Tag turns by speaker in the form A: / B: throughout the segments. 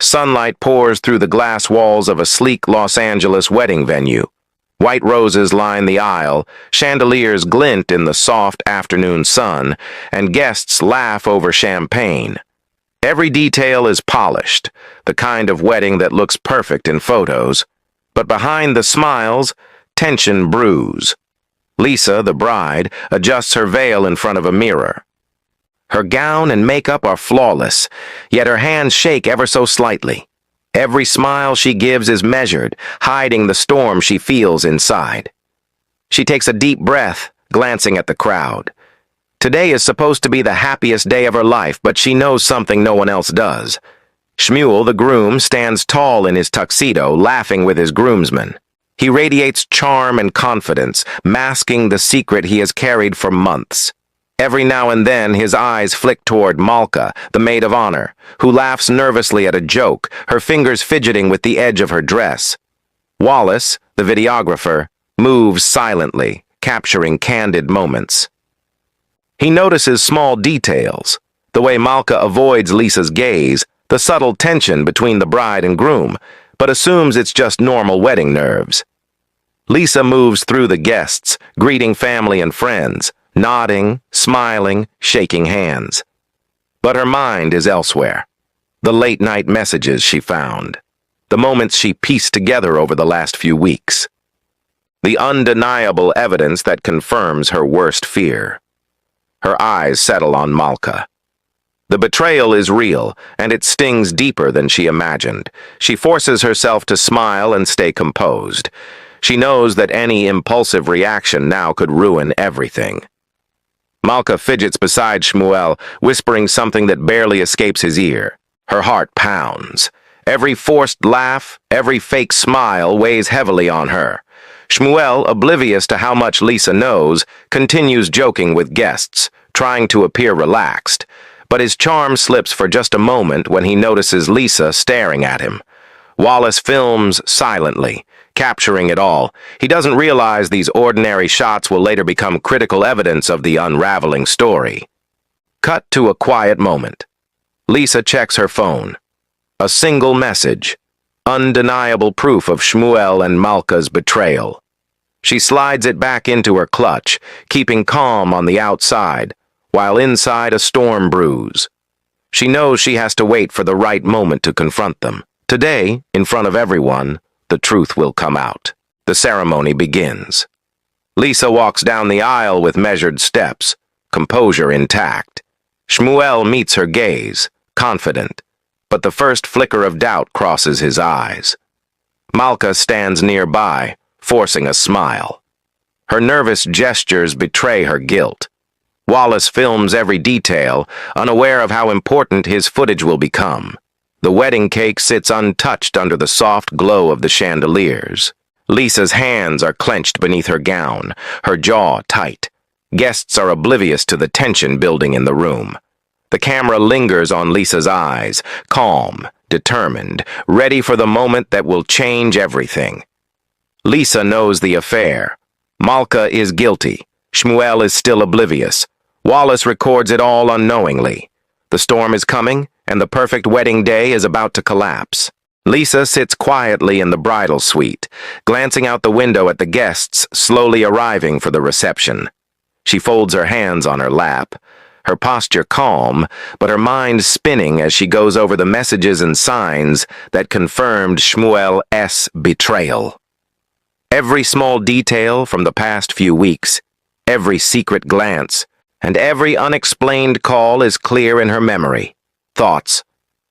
A: Sunlight pours through the glass walls of a sleek Los Angeles wedding venue. White roses line the aisle, chandeliers glint in the soft afternoon sun, and guests laugh over champagne. Every detail is polished, the kind of wedding that looks perfect in photos. But behind the smiles, tension brews. Lisa, the bride, adjusts her veil in front of a mirror. Her gown and makeup are flawless, yet her hands shake ever so slightly. Every smile she gives is measured, hiding the storm she feels inside. She takes a deep breath, glancing at the crowd. Today is supposed to be the happiest day of her life, but she knows something no one else does. Shmuel, the groom, stands tall in his tuxedo, laughing with his groomsmen. He radiates charm and confidence, masking the secret he has carried for months. Every now and then, his eyes flick toward Malka, the maid of honor, who laughs nervously at a joke, her fingers fidgeting with the edge of her dress. Wallace, the videographer, moves silently, capturing candid moments. He notices small details, the way Malka avoids Lisa's gaze, the subtle tension between the bride and groom, but assumes it's just normal wedding nerves. Lisa moves through the guests, greeting family and friends, nodding, smiling, shaking hands. But her mind is elsewhere. The late-night messages she found. The moments she pieced together over the last few weeks. The undeniable evidence that confirms her worst fear. Her eyes settle on Malka. The betrayal is real, and it stings deeper than she imagined. She forces herself to smile and stay composed. She knows that any impulsive reaction now could ruin everything. Malka fidgets beside Shmuel, whispering something that barely escapes his ear. Her heart pounds. Every forced laugh, every fake smile weighs heavily on her. Shmuel, oblivious to how much Lisa knows, continues joking with guests, trying to appear relaxed. But his charm slips for just a moment when he notices Lisa staring at him. Wallace films silently, capturing it all. He doesn't realize these ordinary shots will later become critical evidence of the unraveling story. Cut to a quiet moment. Lisa checks her phone. A single message. Undeniable proof of Shmuel and Malka's betrayal. She slides it back into her clutch, keeping calm on the outside, while inside a storm brews. She knows she has to wait for the right moment to confront them. Today, in front of everyone, the truth will come out. The ceremony begins. Lisa walks down the aisle with measured steps, composure intact. Shmuel meets her gaze, confident, but the first flicker of doubt crosses his eyes. Malka stands nearby, forcing a smile. Her nervous gestures betray her guilt. Wallace films every detail, unaware of how important his footage will become. The wedding cake sits untouched under the soft glow of the chandeliers. Lisa's hands are clenched beneath her gown, her jaw tight. Guests are oblivious to the tension building in the room. The camera lingers on Lisa's eyes, calm, determined, ready for the moment that will change everything. Lisa knows the affair. Malka is guilty. Shmuel is still oblivious. Wallace records it all unknowingly. The storm is coming, and the perfect wedding day is about to collapse. Lisa sits quietly in the bridal suite, glancing out the window at the guests slowly arriving for the reception. She folds her hands on her lap, her posture calm, but her mind spinning as she goes over the messages and signs that confirmed Shmuel's betrayal. Every small detail from the past few weeks, every secret glance, and every unexplained call is clear in her memory. Thoughts.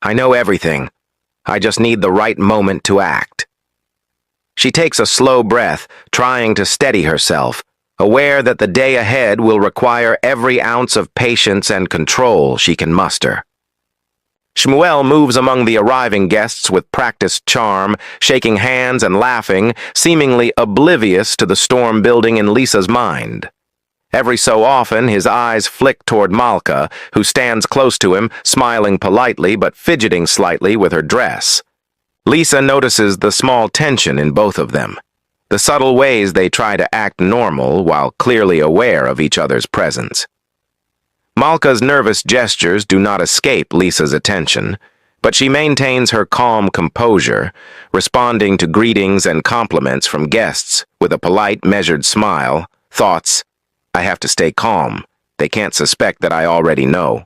A: I know everything. I just need the right moment to act. She takes a slow breath, trying to steady herself, aware that the day ahead will require every ounce of patience and control she can muster. Shmuel moves among the arriving guests with practiced charm, shaking hands and laughing, seemingly oblivious to the storm building in Lisa's mind. Every so often, his eyes flick toward Malka, who stands close to him, smiling politely but fidgeting slightly with her dress. Lisa notices the small tension in both of them, the subtle ways they try to act normal while clearly aware of each other's presence. Malka's nervous gestures do not escape Lisa's attention, But she maintains her calm composure, responding to greetings and compliments from guests with a polite, measured smile. Thoughts, I have to stay calm. They can't suspect that I already know.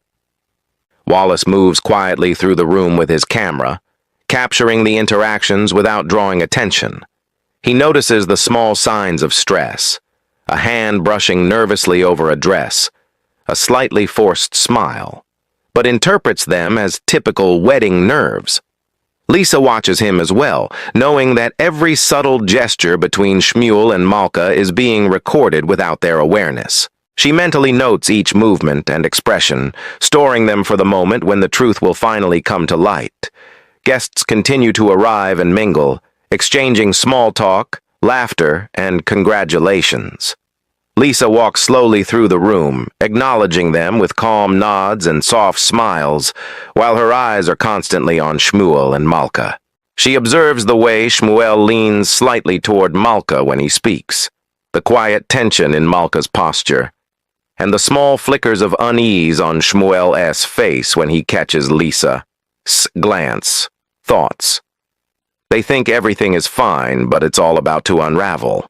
A: Wallace moves quietly through the room with his camera, capturing the interactions without drawing attention. He notices the small signs of stress, a hand brushing nervously over a dress, a slightly forced smile, but interprets them as typical wedding nerves. Lisa watches him as well, knowing that every subtle gesture between Shmuel and Malka is being recorded without their awareness. She mentally notes each movement and expression, storing them for the moment when the truth will finally come to light. Guests continue to arrive and mingle, exchanging small talk, laughter, and congratulations. Lisa walks slowly through the room, acknowledging them with calm nods and soft smiles, while her eyes are constantly on Shmuel and Malka. She observes the way Shmuel leans slightly toward Malka when he speaks, the quiet tension in Malka's posture, and the small flickers of unease on Shmuel's face when he catches Lisa's glance, thoughts. They think everything is fine, but it's all about to unravel.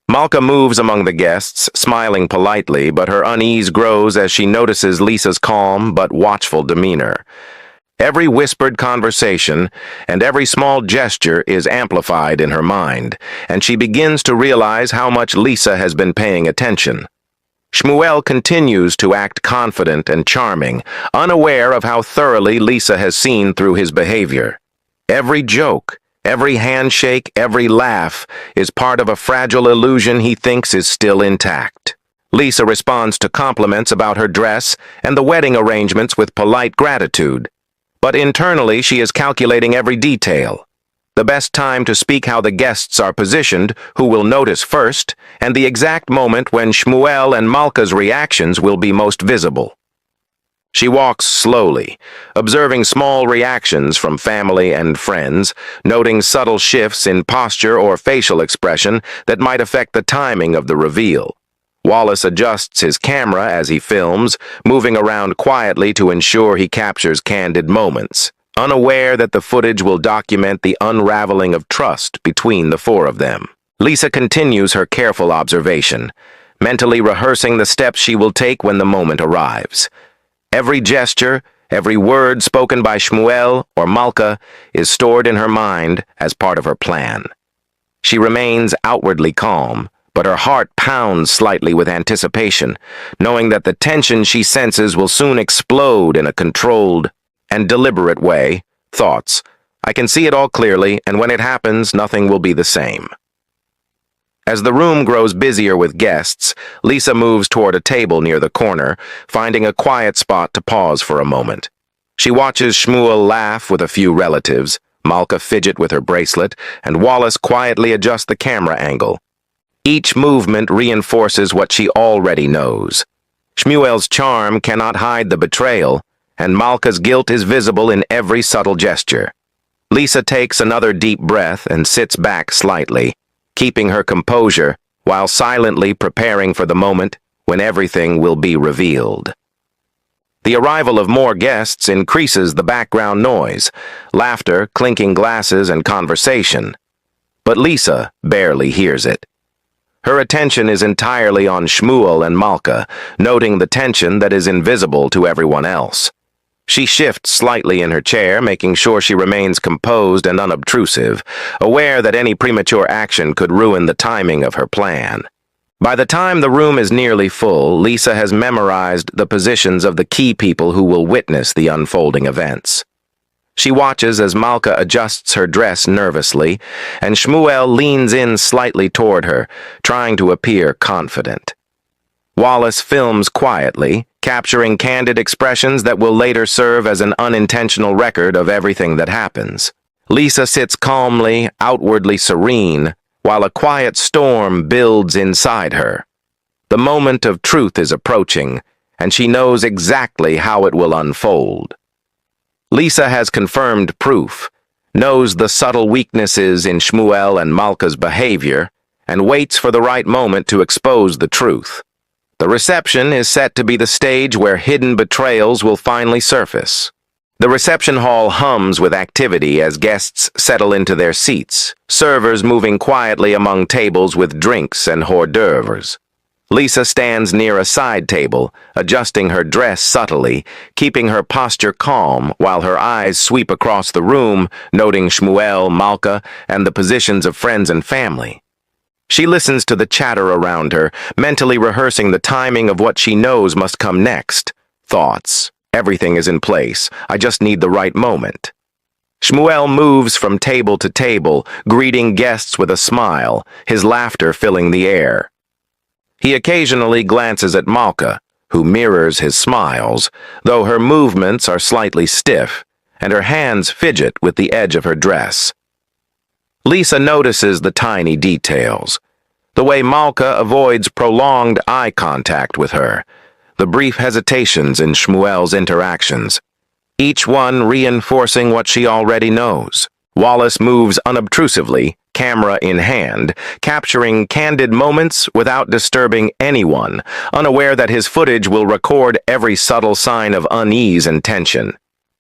A: Malka moves among the guests, smiling politely, but her unease grows as she notices Lisa's calm but watchful demeanor. Every whispered conversation and every small gesture is amplified in her mind, and she begins to realize how much Lisa has been paying attention. Shmuel continues to act confident and charming, unaware of how thoroughly Lisa has seen through his behavior. Every joke, every handshake, every laugh is part of a fragile illusion he thinks is still intact. Lisa responds to compliments about her dress and the wedding arrangements with polite gratitude, but internally she is calculating every detail. The best time to speak, how the guests are positioned, who will notice first, and the exact moment when Shmuel and Malka's reactions will be most visible. She walks slowly, observing small reactions from family and friends, noting subtle shifts in posture or facial expression that might affect the timing of the reveal. Wallace adjusts his camera as he films, moving around quietly to ensure he captures candid moments, unaware that the footage will document the unraveling of trust between the four of them. Lisa continues her careful observation, mentally rehearsing the steps she will take when the moment arrives. Every gesture, every word spoken by Shmuel or Malka is stored in her mind as part of her plan. She remains outwardly calm, but her heart pounds slightly with anticipation, knowing that the tension she senses will soon explode in a controlled and deliberate way. Thoughts, I can see it all clearly, and when it happens, nothing will be the same. As the room grows busier with guests, Lisa moves toward a table near the corner, finding a quiet spot to pause for a moment. She watches Shmuel laugh with a few relatives, Malka fidget with her bracelet, and Wallace quietly adjust the camera angle. Each movement reinforces what she already knows. Shmuel's charm cannot hide the betrayal, and Malka's guilt is visible in every subtle gesture. Lisa takes another deep breath and sits back slightly, keeping her composure while silently preparing for the moment when everything will be revealed. The arrival of more guests increases the background noise, laughter, clinking glasses, and conversation. But Lisa barely hears it. Her attention is entirely on Shmuel and Malka, noting the tension that is invisible to everyone else. She shifts slightly in her chair, making sure she remains composed and unobtrusive, aware that any premature action could ruin the timing of her plan. By the time the room is nearly full, Lisa has memorized the positions of the key people who will witness the unfolding events. She watches as Malka adjusts her dress nervously, and Shmuel leans in slightly toward her, trying to appear confident. Wallace films quietly, capturing candid expressions that will later serve as an unintentional record of everything that happens. Lisa sits calmly, outwardly serene, while a quiet storm builds inside her. The moment of truth is approaching, and she knows exactly how it will unfold. Lisa has confirmed proof, knows the subtle weaknesses in Shmuel and Malka's behavior, and waits for the right moment to expose the truth. The reception is set to be the stage where hidden betrayals will finally surface. The reception hall hums with activity as guests settle into their seats, servers moving quietly among tables with drinks and hors d'oeuvres. Lisa stands near a side table, adjusting her dress subtly, keeping her posture calm while her eyes sweep across the room, noting Shmuel, Malka, and the positions of friends and family. She listens to the chatter around her, mentally rehearsing the timing of what she knows must come next. Thoughts. Everything is in place. I just need the right moment. Shmuel moves from table to table, greeting guests with a smile, his laughter filling the air. He occasionally glances at Malka, who mirrors his smiles, though her movements are slightly stiff, and her hands fidget with the edge of her dress. Lisa notices the tiny details, the way Malka avoids prolonged eye contact with her, the brief hesitations in Shmuel's interactions, each one reinforcing what she already knows. Wallace moves unobtrusively, camera in hand, capturing candid moments without disturbing anyone, unaware that his footage will record every subtle sign of unease and tension.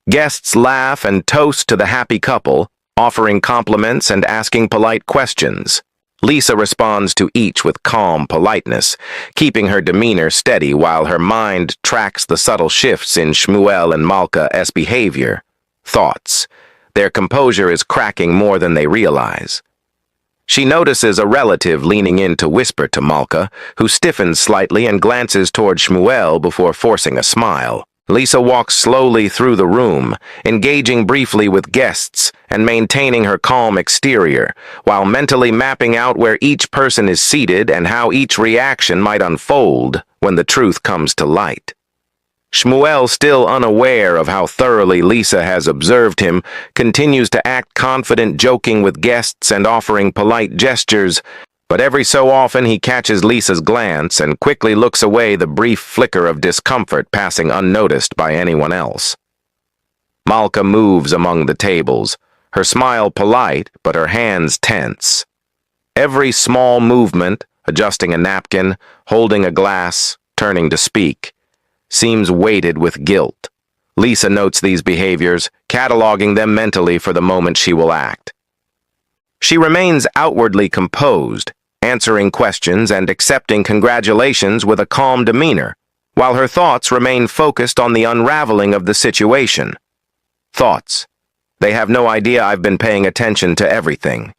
A: Guests laugh and toast to the happy couple, offering compliments and asking polite questions. Lisa responds to each with calm politeness, keeping her demeanor steady while her mind tracks the subtle shifts in Shmuel and Malka's behavior. Thoughts. Their composure is cracking more than they realize. She notices a relative leaning in to whisper to Malka, who stiffens slightly and glances toward Shmuel before forcing a smile. Lisa walks slowly through the room, engaging briefly with guests and maintaining her calm exterior, while mentally mapping out where each person is seated and how each reaction might unfold when the truth comes to light. Shmuel, still unaware of how thoroughly Lisa has observed him, continues to act confident, joking with guests and offering polite gestures, but every so often he catches Lisa's glance and quickly looks away, the brief flicker of discomfort passing unnoticed by anyone else. Malka moves among the tables, her smile polite but her hands tense. Every small movement, adjusting a napkin, holding a glass, turning to speak, seems weighted with guilt. Lisa notes these behaviors, cataloging them mentally for the moment she will act. She remains outwardly composed, answering questions and accepting congratulations with a calm demeanor, while her thoughts remain focused on the unraveling of the situation. Thoughts. They have no idea I've been paying attention to everything.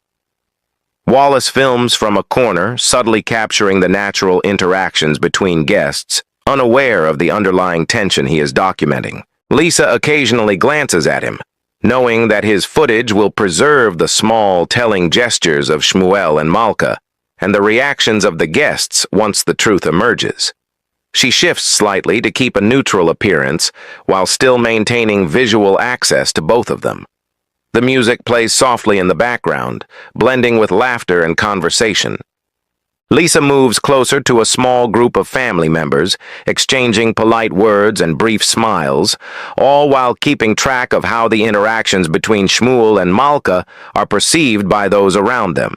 A: Wallace films from a corner, subtly capturing the natural interactions between guests, unaware of the underlying tension he is documenting. Lisa occasionally glances at him, knowing that his footage will preserve the small, telling gestures of Shmuel and Malka, and the reactions of the guests once the truth emerges. She shifts slightly to keep a neutral appearance, while still maintaining visual access to both of them. The music plays softly in the background, blending with laughter and conversation. Lisa moves closer to a small group of family members, exchanging polite words and brief smiles, all while keeping track of how the interactions between Shmuel and Malka are perceived by those around them.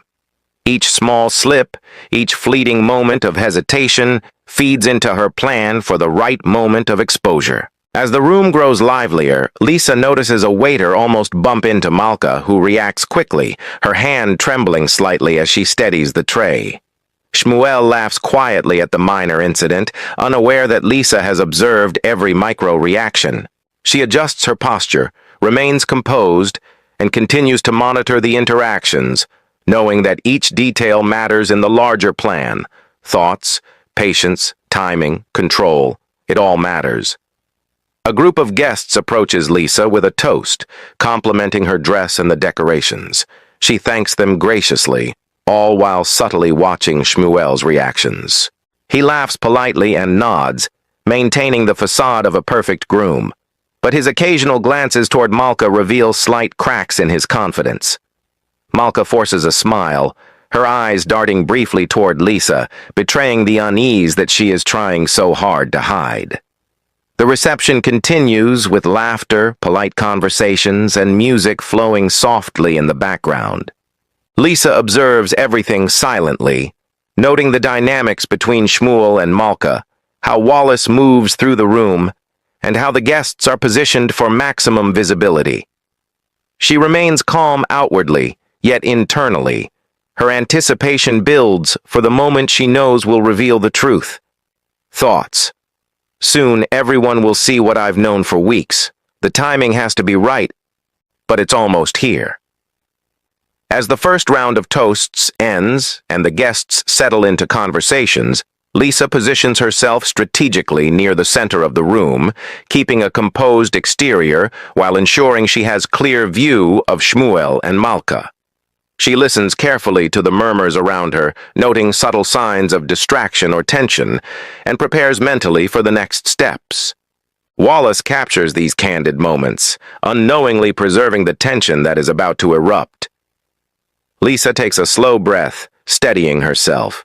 A: Each small slip, each fleeting moment of hesitation, feeds into her plan for the right moment of exposure. As the room grows livelier, Lisa notices a waiter almost bump into Malka, who reacts quickly, her hand trembling slightly as she steadies the tray. Shmuel laughs quietly at the minor incident, unaware that Lisa has observed every micro-reaction. She adjusts her posture, remains composed, and continues to monitor the interactions, knowing that each detail matters in the larger plan. Thoughts, patience, timing, control, it all matters. A group of guests approaches Lisa with a toast, complimenting her dress and the decorations. She thanks them graciously, all while subtly watching Shmuel's reactions. He laughs politely and nods, maintaining the facade of a perfect groom, but his occasional glances toward Malka reveal slight cracks in his confidence. Malka forces a smile, her eyes darting briefly toward Lisa, betraying the unease that she is trying so hard to hide. The reception continues with laughter, polite conversations, and music flowing softly in the background. Lisa observes everything silently, noting the dynamics between Shmuel and Malka, how Wallace moves through the room, and how the guests are positioned for maximum visibility. She remains calm outwardly, yet internally. Her anticipation builds for the moment she knows will reveal the truth. Thoughts. Soon everyone will see what I've known for weeks. The timing has to be right, but it's almost here. As the first round of toasts ends and the guests settle into conversations, Lisa positions herself strategically near the center of the room, keeping a composed exterior while ensuring she has clear view of Shmuel and Malka. She listens carefully to the murmurs around her, noting subtle signs of distraction or tension, and prepares mentally for the next steps. Wallace captures these candid moments, unknowingly preserving the tension that is about to erupt. Lisa takes a slow breath, steadying herself.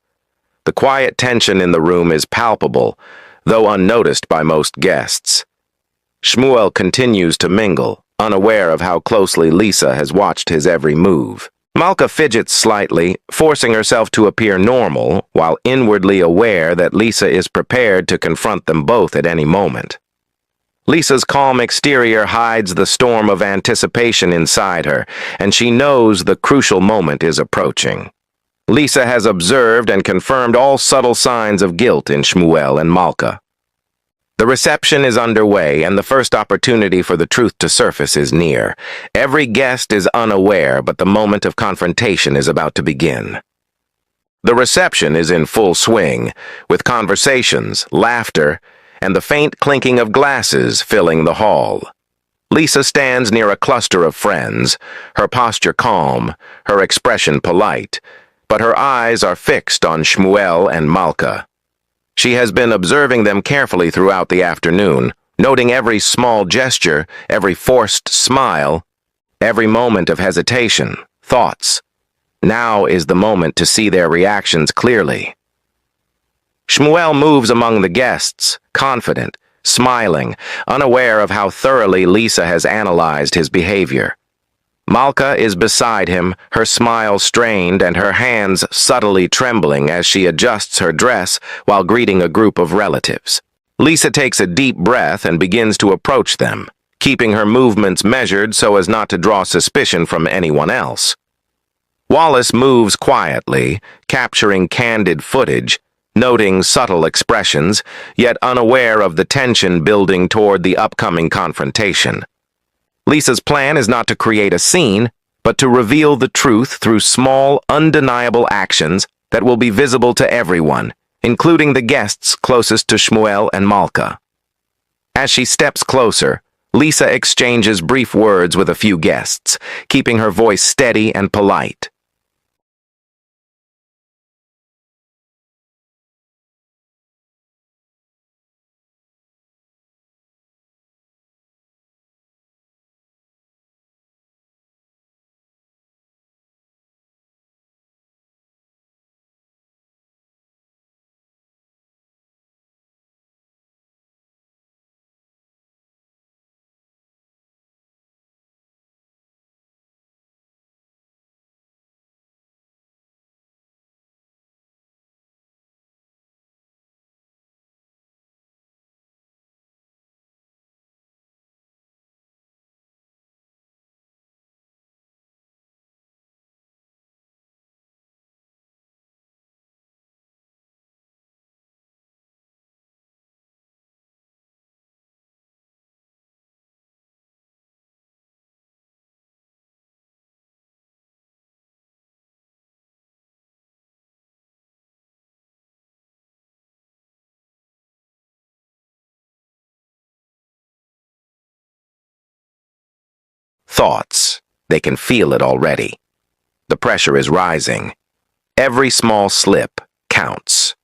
A: The quiet tension in the room is palpable, though unnoticed by most guests. Shmuel continues to mingle, unaware of how closely Lisa has watched his every move. Malka fidgets slightly, forcing herself to appear normal, while inwardly aware that Lisa is prepared to confront them both at any moment. Lisa's calm exterior hides the storm of anticipation inside her, and she knows the crucial moment is approaching. Lisa has observed and confirmed all subtle signs of guilt in Shmuel and Malka. The reception is underway, and the first opportunity for the truth to surface is near. Every guest is unaware, but the moment of confrontation is about to begin. The reception is in full swing, with conversations, laughter, and the faint clinking of glasses filling the hall. Lisa stands near a cluster of friends, her posture calm, her expression polite, but her eyes are fixed on Shmuel and Malka. She has been observing them carefully throughout the afternoon, noting every small gesture, every forced smile, every moment of hesitation, thoughts. Now is the moment to see their reactions clearly. Shmuel moves among the guests, confident, smiling, unaware of how thoroughly Lisa has analyzed his behavior. Malka is beside him, her smile strained and her hands subtly trembling as she adjusts her dress while greeting a group of relatives. Lisa takes a deep breath and begins to approach them, keeping her movements measured so as not to draw suspicion from anyone else. Wallace moves quietly, capturing candid footage, noting subtle expressions, yet unaware of the tension building toward the upcoming confrontation. Lisa's plan is not to create a scene, but to reveal the truth through small, undeniable actions that will be visible to everyone, including the guests closest to Shmuel and Malka. As she steps closer, Lisa exchanges brief words with a few guests, keeping her voice steady and polite. Thoughts. They can feel it already. The pressure is rising. Every small slip counts.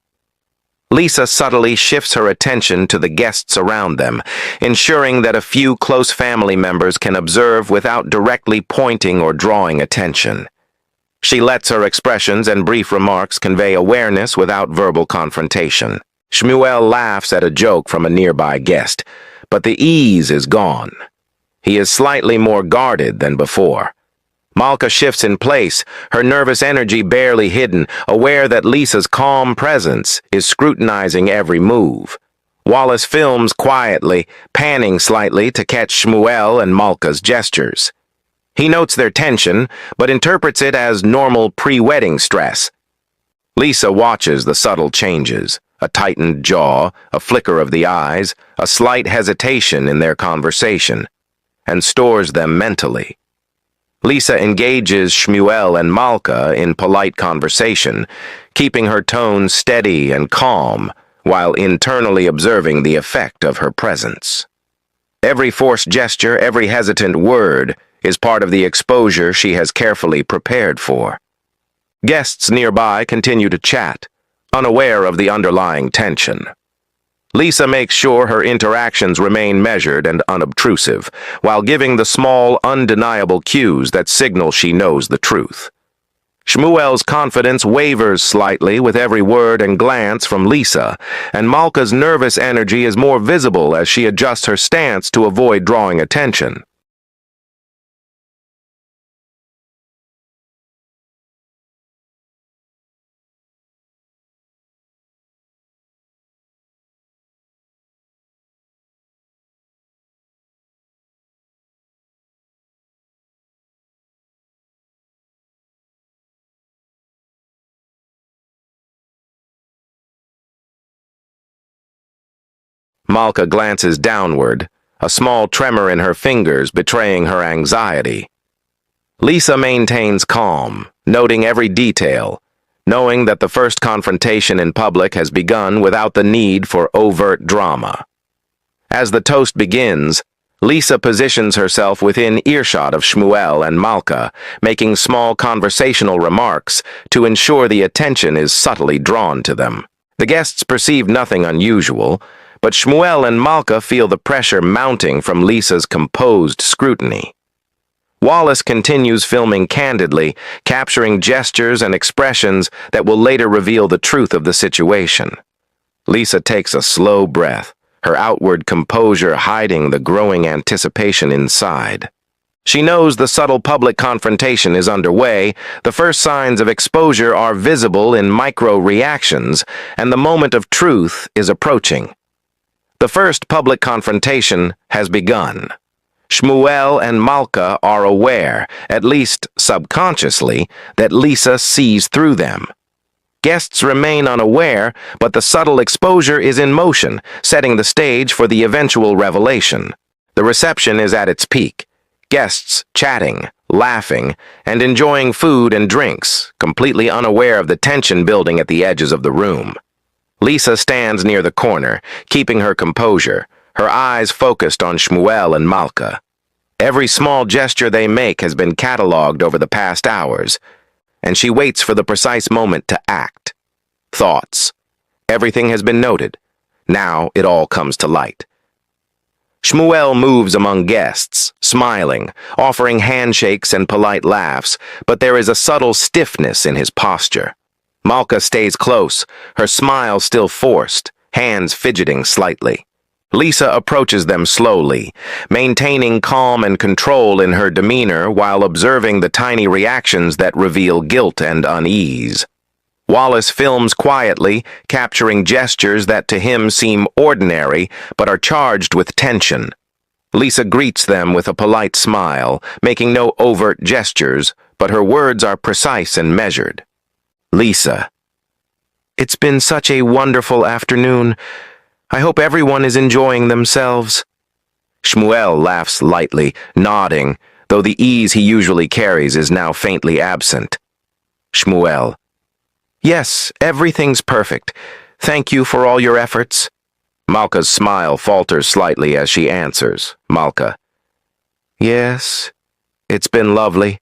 A: Lisa subtly shifts her attention to the guests around them, ensuring that a few close family members can observe without directly pointing or drawing attention. She lets her expressions and brief remarks convey awareness without verbal confrontation. Shmuel laughs at a joke from a nearby guest, but the ease is gone. He is slightly more guarded than before. Malka shifts in place, her nervous energy barely hidden, aware that Lisa's calm presence is scrutinizing every move. Wallace films quietly, panning slightly to catch Shmuel and Malka's gestures. He notes their tension, but interprets it as normal pre-wedding stress. Lisa watches the subtle changes, a tightened jaw, a flicker of the eyes, a slight hesitation in their conversation, and stores them mentally. Lisa engages Shmuel and Malka in polite conversation, keeping her tone steady and calm, while internally observing the effect of her presence. Every forced gesture, every hesitant word, is part of the exposure she has carefully prepared for. Guests nearby continue to chat, unaware of the underlying tension. Lisa makes sure her interactions remain measured and unobtrusive, while giving the small, undeniable cues that signal she knows the truth. Shmuel's confidence wavers slightly with every word and glance from Lisa, and Malka's nervous energy is more visible as she adjusts her stance to avoid drawing attention. Malka glances downward, a small tremor in her fingers betraying her anxiety. Lisa maintains calm, noting every detail, knowing that the first confrontation in public has begun without the need for overt drama. As the toast begins, Lisa positions herself within earshot of Shmuel and Malka, making small conversational remarks to ensure the attention is subtly drawn to them. The guests perceive nothing unusual, but Shmuel and Malka feel the pressure mounting from Lisa's composed scrutiny. Wallace continues filming candidly, capturing gestures and expressions that will later reveal the truth of the situation. Lisa takes a slow breath, her outward composure hiding the growing anticipation inside. She knows the subtle public confrontation is underway, the first signs of exposure are visible in micro-reactions, and the moment of truth is approaching. The first public confrontation has begun. Shmuel and Malka are aware, at least subconsciously, that Lisa sees through them. Guests remain unaware, but the subtle exposure is in motion, setting the stage for the eventual revelation. The reception is at its peak. Guests chatting, laughing, and enjoying food and drinks, completely unaware of the tension building at the edges of the room. Lisa stands near the corner, keeping her composure, her eyes focused on Shmuel and Malka. Every small gesture they make has been catalogued over the past hours, and she waits for the precise moment to act. Thoughts. Everything has been noted. Now it all comes to light. Shmuel moves among guests, smiling, offering handshakes and polite laughs, but there is a subtle stiffness in his posture. Malka stays close, her smile still forced, hands fidgeting slightly. Lisa approaches them slowly, maintaining calm and control in her demeanor while observing the tiny reactions that reveal guilt and unease. Wallace films quietly, capturing gestures that to him seem ordinary but are charged with tension. Lisa greets them with a polite smile, making no overt gestures, but her words are precise and measured. Lisa. It's been such a wonderful afternoon. I hope everyone is enjoying themselves. Shmuel laughs lightly, nodding, though the ease he usually carries is now faintly absent. Shmuel. Yes, everything's perfect. Thank you for all your efforts. Malka's smile falters slightly as she answers. Malka. Yes, it's been lovely.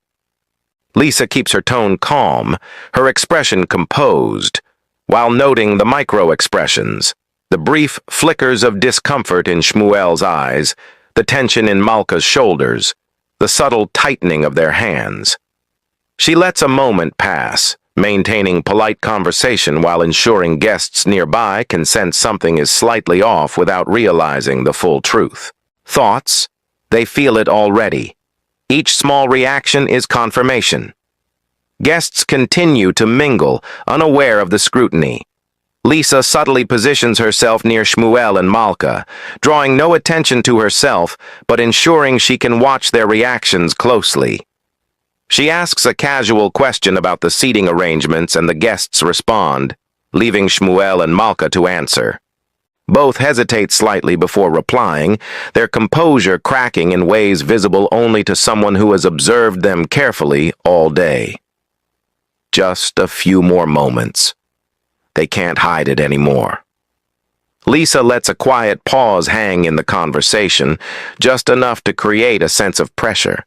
A: Lisa keeps her tone calm, her expression composed, while noting the micro-expressions, the brief flickers of discomfort in Shmuel's eyes, the tension in Malka's shoulders, the subtle tightening of their hands. She lets a moment pass, maintaining polite conversation while ensuring guests nearby can sense something is slightly off without realizing the full truth. Thoughts? They feel it already. Each small reaction is confirmation. Guests continue to mingle, unaware of the scrutiny. Lisa subtly positions herself near Shmuel and Malka, drawing no attention to herself, but ensuring she can watch their reactions closely. She asks a casual question about the seating arrangements and the guests respond, leaving Shmuel and Malka to answer. Both hesitate slightly before replying, their composure cracking in ways visible only to someone who has observed them carefully all day. Just a few more moments. They can't hide it anymore. Lisa lets a quiet pause hang in the conversation, just enough to create a sense of pressure.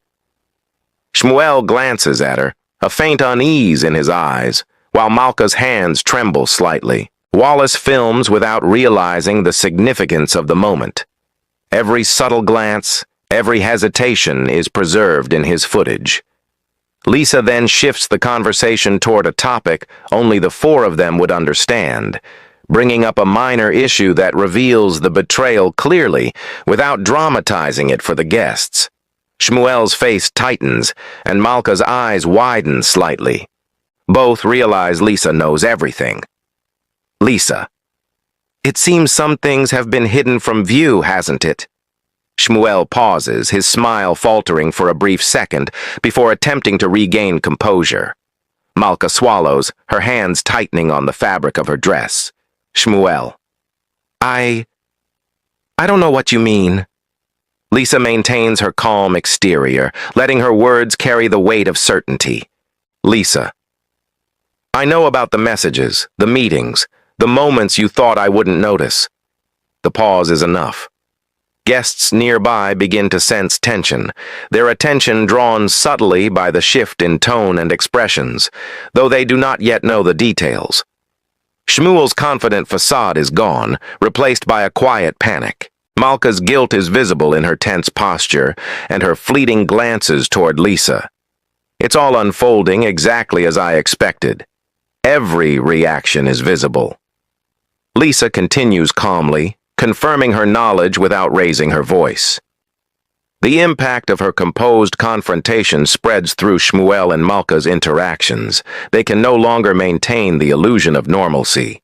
A: Shmuel glances at her, a faint unease in his eyes, while Malka's hands tremble slightly. Wallace films without realizing the significance of the moment. Every subtle glance, every hesitation is preserved in his footage. Lisa then shifts the conversation toward a topic only the four of them would understand, bringing up a minor issue that reveals the betrayal clearly without dramatizing it for the guests. Shmuel's face tightens, and Malka's eyes widen slightly. Both realize Lisa knows everything. Lisa. It seems some things have been hidden from view, hasn't it? Shmuel pauses, his smile faltering for a brief second before attempting to regain composure. Malka swallows, her hands tightening on the fabric of her dress. Shmuel. I don't know what you mean. Lisa maintains her calm exterior, letting her words carry the weight of certainty. Lisa. I know about the messages, the meetings, the moments you thought I wouldn't notice. The pause is enough. Guests nearby begin to sense tension, their attention drawn subtly by the shift in tone and expressions, though they do not yet know the details. Shmuel's confident facade is gone, replaced by a quiet panic. Malka's guilt is visible in her tense posture and her fleeting glances toward Lisa. It's all unfolding exactly as I expected. Every reaction is visible. Lisa continues calmly, confirming her knowledge without raising her voice. The impact of her composed confrontation spreads through Shmuel and Malka's interactions. They can no longer maintain the illusion of normalcy.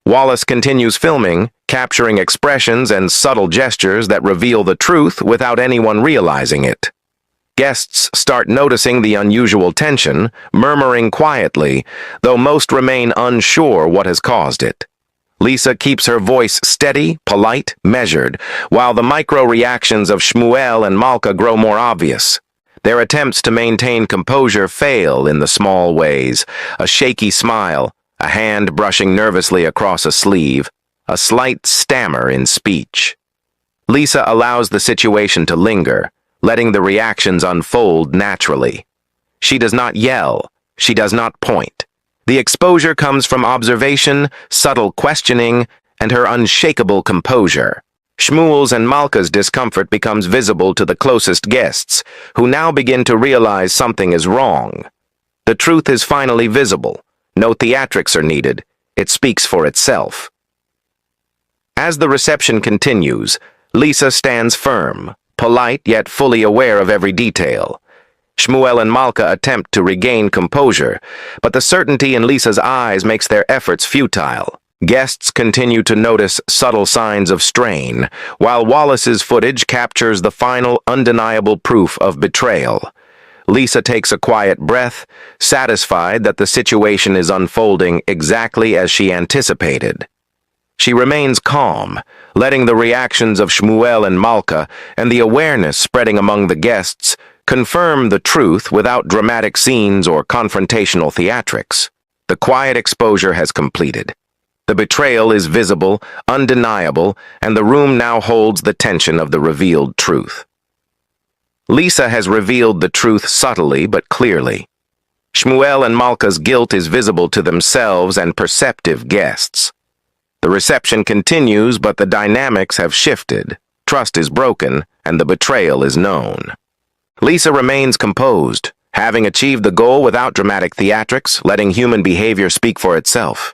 A: Wallace continues filming, capturing expressions and subtle gestures that reveal the truth without anyone realizing it. Guests start noticing the unusual tension, murmuring quietly, though most remain unsure what has caused it. Lisa keeps her voice steady, polite, measured, while the micro-reactions of Shmuel and Malka grow more obvious. Their attempts to maintain composure fail in the small ways, a shaky smile, a hand brushing nervously across a sleeve, a slight stammer in speech. Lisa allows the situation to linger, letting the reactions unfold naturally. She does not yell, she does not point. The exposure comes from observation, subtle questioning, and her unshakable composure. Shmuel's and Malka's discomfort becomes visible to the closest guests, who now begin to realize something is wrong. The truth is finally visible. No theatrics are needed. It speaks for itself. As the reception continues, Lisa stands firm, polite yet fully aware of every detail. Shmuel and Malka attempt to regain composure, but the certainty in Lisa's eyes makes their efforts futile. Guests continue to notice subtle signs of strain, while Wallace's footage captures the final, undeniable proof of betrayal. Lisa takes a quiet breath, satisfied that the situation is unfolding exactly as she anticipated. She remains calm, letting the reactions of Shmuel and Malka and the awareness spreading among the guests confirm the truth without dramatic scenes or confrontational theatrics. The quiet exposure has completed. The betrayal is visible, undeniable, and the room now holds the tension of the revealed truth. Lisa has revealed the truth subtly but clearly. Shmuel and Malka's guilt is visible to themselves and perceptive guests. The reception continues, but the dynamics have shifted. Trust is broken, and the betrayal is known. Lisa remains composed, having achieved the goal without dramatic theatrics, letting human behavior speak for itself.